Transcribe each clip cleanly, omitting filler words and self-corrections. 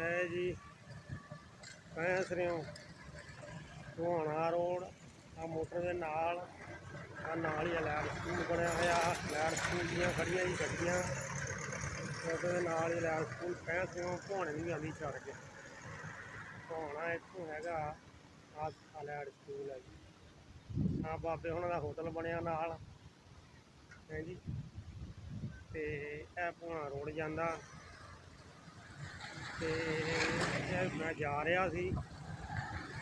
है जी पैंसरियों सुहाना रोड आ मोटर के नाल ही लैंड स्कूल बनया होया। लैंड स्कूल दियां खड़ियां ही गड्डियां मोटर के नाल ही लैंड स्कूल पैंसरियों सुहाने नहीं आती छड़ के सुहाना इतों हैगा आ लैंड स्कूल है जी। आ बाबे हुणां दा होटल बनया नाल है जी। ते ए भुआणा रोड जांदा ते मैं जा रहा सी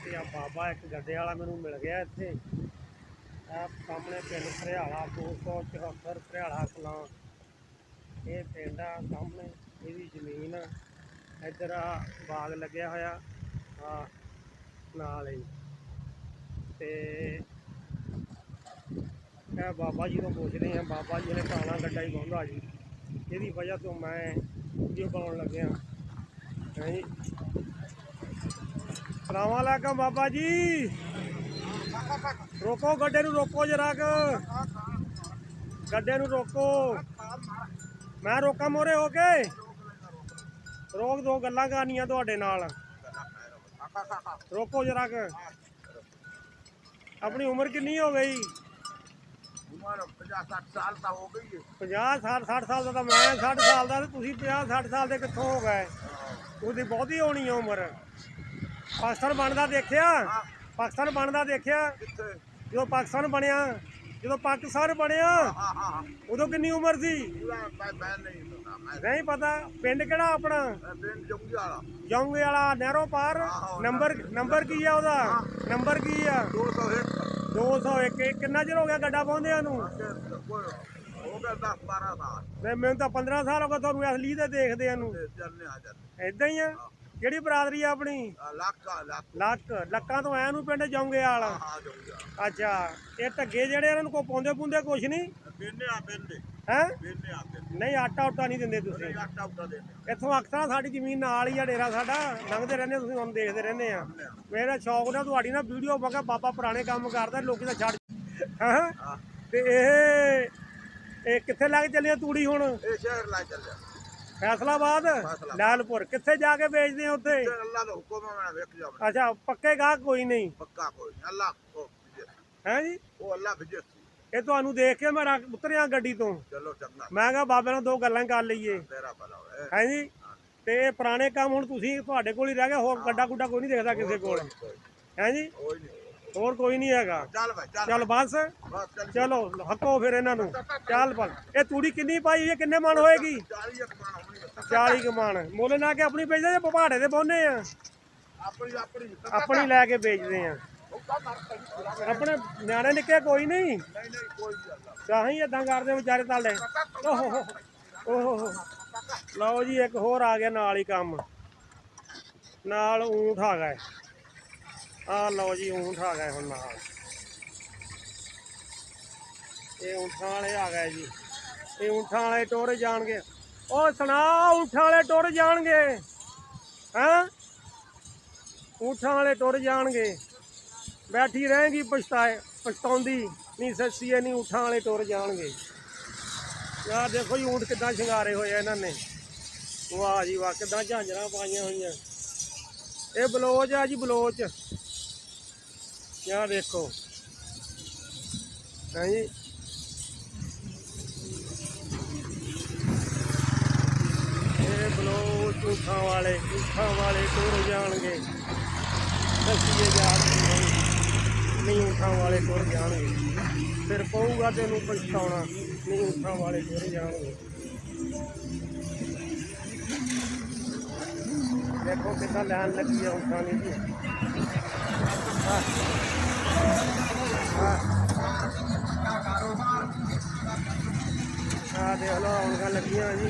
ते आ बाबा एक गड्डे वाला मैनू मिल गया इत्थे सामने पिंड धरियाला 274 धरियाला कलां ये पिंड आ सामने इहदी जमीन इधर आ बाग लग्या होया आ नाल ही ते बाबा जी तो पुछते हैं बाबा जी ने काला गड्डा ही पाउंदा जी जिहदी वजह तो मैं वीडियो बनाउण लग्या है जी। सलाम अलैकुम बाबा जी रोको गड्डे नूं रोको जरा गड्डे नूं रोको मैं रोका मोरे हो के रोक दो गल्लां करनियां तुहाडे नाल रोको जरा अपनी उम्र कितनी हो गई 50-60 साल तो हो गई है 50-60 साल का तो मैं 60 साल का 50-60 साल के कितों हो गए उसकी बहुती होनी है उम्र पाकिस्तान बनता देखिया पाकिस्तान बनता देखिया जो पाकिस्तान बनया जो पाकिस्तान बनया उदों कितनी उम्र थी नहीं पता पिंड केड़ा अपना जौंगे वाला नहरों पार नंबर की है ओदा नंबर की है 201 कितना चिर हो गया गड्डा पाउंदियां नूं मैनूं तां 15 साल हो गए तुहानूं असली ते देखदे नूं इदां ही आ किहड़ी बरादरी आ अपनी लक्कां तो ऐ नूं पिंड जौंगे वाला अच्छा ये ढग्गे जेहड़े इन्हां नूं कोई पाउंदे पूंदे कुछ नहीं है नहीं आटा उटा नहीं दिंदे तुसीं इत्थों अक्सर साडी जमीन नाल ही आ डेरा साडा लंघदे रहंदे तुसीं हुण देखदे रहंदे आ मेरा शौक ना तुहाडी ना वीडियो मैं कहा बाबा पुराने काम करदा लोकी तां छड्ड हां ते ਇਹ कित्थे लग चली तूड़ी हुण फैसलाबाद लालपुर कित्थे जाके बेचदे हो उत्थे अच्छा पक्के गाहक कोई नहीं है जी ਇਹ ਤੁਹਾਨੂੰ ਦੇਖ ਕੇ ਮੈਂ ਉਤਰਿਆ ਗੱਡੀ ਤੋਂ ਮੈਂ ਕਿਹਾ ਬਾਬੇ ਨਾਲ ਦੋ ਗੱਲਾਂ ਕਰ ਲਈਏ ਹੈ ਜੀ ਤੇ ਇਹ ਪੁਰਾਣੇ ਕੰਮ ਹੁਣ ਤੁਸੀਂ ਤੁਹਾਡੇ ਕੋਲ ਹੀ ਰਹਿ ਗਿਆ ਹੋਰ ਗੱਡਾ ਗੁੱਡਾ ਕੋਈ ਨਹੀਂ ਦੇਖਦਾ ਕਿਸੇ ਕੋਲ ਹੈ ਜੀ ਹੋਰ ਕੋਈ ਨਹੀਂ ਹੈਗਾ ਚੱਲ ਬਸ ਚਲੋ ਹੱਕੋ ਫਿਰ ਇਹਨਾਂ ਨੂੰ ਚੱਲ ਪਲ ਇਹ ਤੂੜੀ ਕਿੰਨੀ ਪਾਈ ਇਹ ਕਿੰਨੇ ਮਣ ਹੋਏਗੀ 40 ਕੁ ਮਣ ਮੁੱਲ ਲਾ ਕੇ ਆਪਣੀ ਵੇਚਦੇ ਜਾਂ ਪਹਾੜੇ ਦੇ ਬੋਨੇ ਆ ਆਪਣੀ ਲੈ ਕੇ ਵੇਚਦੇ ਆ अपने न्याणे निके कोई नहीं चाहे इदा करते बेचारे ताले ओहो लो जी एक होर आ गया नाल ही काम नाल ऊंट आ गए आ लो जी ऊंट आ गए हुण नाल ये ऊंठां वाले आ गए जी ये ऊंठां वाले टुर जाणगे ओ सुना ऊंठां वाले टुर जाणगे हैं ऊंठां वाले टुर जाणगे बैठी रहेगी पछताउंदी नहीं सस्सी है नहीं ऊँठां वाले टुर जाणगे यार देखो जी ऊँट किदां शिंगारे होए इन्होंने वाह जी वाह किदां झांजरां पाईयां होईयां ये बलोच है जी बलोच यार देखो है जी ये बलोच ऊँठां वाले टुर जाणगे सस्सीए जाणगे नहीं ऊँठां वाले टुर जाणगे फिर पऊगा तेनू पछताउणा नहीं ऊँठां वाले टुर जाणगे देखो कितना लैन लगी है ऊँठां दी जी देख लो औणकां लगियां जी